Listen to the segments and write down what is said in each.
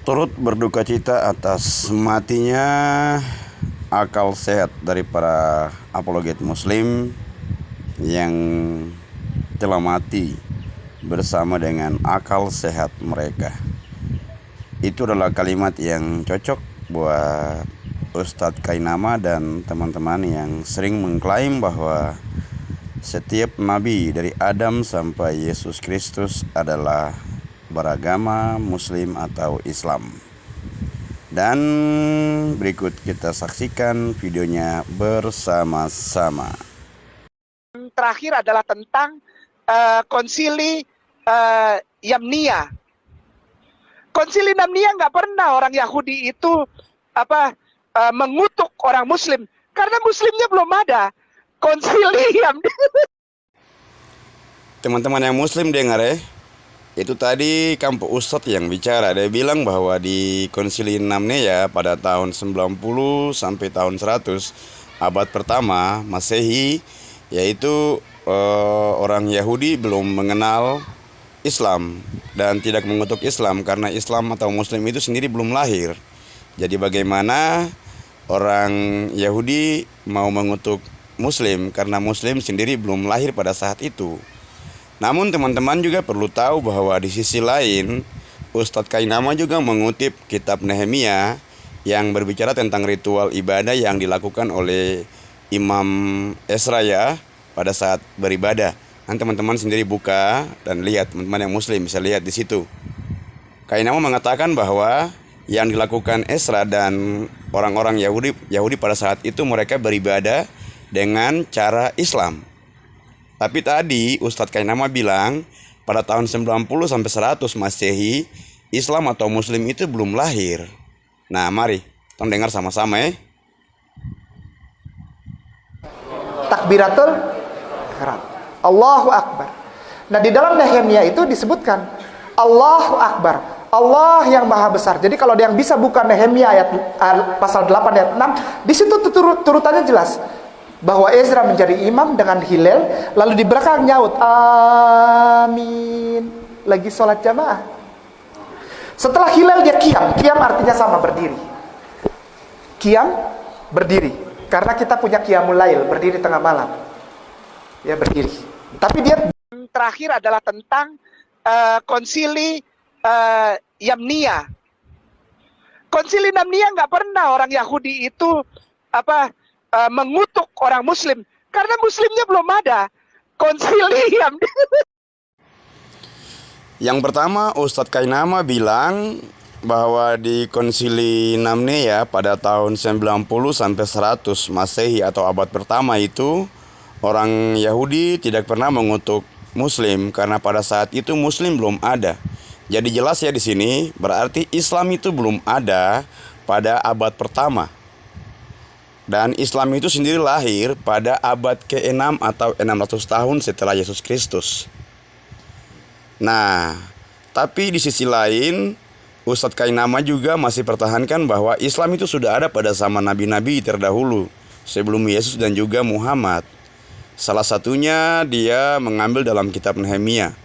Turut berduka cita atas matinya akal sehat dari para apologet muslim yang telah mati bersama dengan akal sehat mereka. Itu adalah kalimat yang cocok buat Ustadz Kainama dan teman-teman yang sering mengklaim bahwa setiap nabi dari Adam sampai Yesus Kristus adalah beragama Muslim atau Islam. Dan berikut kita saksikan videonya bersama-sama. Terakhir adalah tentang konsili Yamnia. Konsili Yamnia nggak pernah orang Yahudi itu mengutuk orang Muslim karena Muslimnya belum ada. Konsili Yamnia. Teman-teman yang Muslim dengar ya. Itu tadi Kampo Ustadz yang bicara. Dia bilang bahwa di Konsili Namnea pada tahun 90 sampai tahun 100 abad pertama Masehi, yaitu orang Yahudi belum mengenal Islam dan tidak mengutuk Islam karena Islam atau Muslim itu sendiri belum lahir. Jadi bagaimana orang Yahudi mau mengutuk Muslim karena Muslim sendiri belum lahir pada saat itu. Namun teman-teman juga perlu tahu bahwa di sisi lain Ustadz Kainama juga mengutip kitab Nehemia yang berbicara tentang ritual ibadah yang dilakukan oleh Imam Ezra ya pada saat beribadah. Nanti teman-teman sendiri buka dan lihat, teman-teman yang Muslim bisa lihat di situ. Kainama mengatakan bahwa yang dilakukan Ezra dan orang-orang Yahudi pada saat itu mereka beribadah dengan cara Islam. Tapi tadi Ustadz Kainama bilang pada tahun 90 sampai 100 Masehi Islam atau Muslim itu belum lahir. Nah, mari kita dengar sama-sama ya. Takbiratul ihram. Allahu Akbar. Nah, di dalam Nehemia itu disebutkan Allahu Akbar. Allah yang maha besar. Jadi kalau ada yang bisa buka Nehemia ayat pasal 8 ayat 6, di situ turutannya jelas. Bahwa Ezra menjadi imam dengan Hillel, lalu di belakang nyaut amin, lagi sholat jamaah. Setelah Hillel dia kiam artinya sama, berdiri. Kiam, berdiri. Karena kita punya qiyamul lail, berdiri tengah malam. Ya, berdiri. Tapi dia terakhir adalah tentang konsili Yamnia. Konsili Yamnia nggak pernah orang Yahudi itu mengutuk orang Muslim karena Muslimnya belum ada. Konsili Yang pertama Ustadz Kainama bilang bahwa di Konsili Namnea pada tahun 90 sampai 100 Masehi atau abad pertama itu orang Yahudi tidak pernah mengutuk Muslim karena pada saat itu Muslim belum ada. Jadi jelas ya di sini berarti Islam itu belum ada pada abad pertama. Dan Islam itu sendiri lahir pada abad ke-6 atau 600 tahun setelah Yesus Kristus. Nah, tapi di sisi lain, Ustadz Kainama juga masih pertahankan bahwa Islam itu sudah ada pada zaman nabi-nabi terdahulu, sebelum Yesus dan juga Muhammad. Salah satunya dia mengambil dalam kitab Nehemia,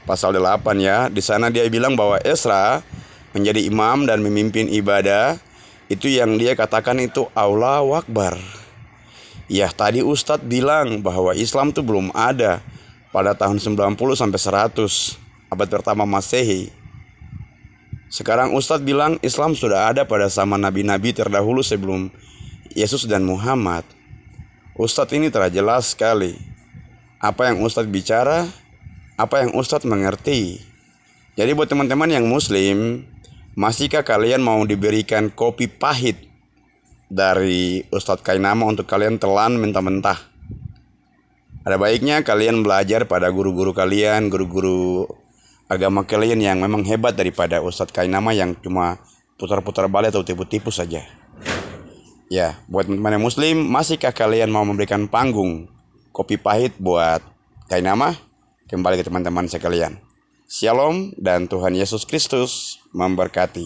pasal 8 ya. Di sana dia bilang bahwa Ezra menjadi imam dan memimpin ibadah. Itu yang dia katakan itu Allahu Akbar. Ya, tadi Ustadz bilang bahwa Islam itu belum ada pada tahun 90 sampai 100 abad pertama Masehi. Sekarang Ustadz bilang Islam sudah ada pada zaman nabi-nabi terdahulu sebelum Yesus dan Muhammad. Ustadz ini telah jelas sekali apa yang Ustadz bicara, apa yang Ustadz mengerti. Jadi buat teman-teman yang Muslim, masihkah kalian mau diberikan kopi pahit dari Ustadz Kainama untuk kalian telan mentah-mentah? Ada baiknya kalian belajar pada guru-guru kalian, guru-guru agama kalian yang memang hebat daripada Ustadz Kainama yang cuma putar-putar balik atau tipu-tipu saja. Ya, buat teman-teman yang Muslim, masihkah kalian mau memberikan panggung kopi pahit buat Kainama? Kembali ke teman-teman sekalian. Shalom dan Tuhan Yesus Kristus memberkati.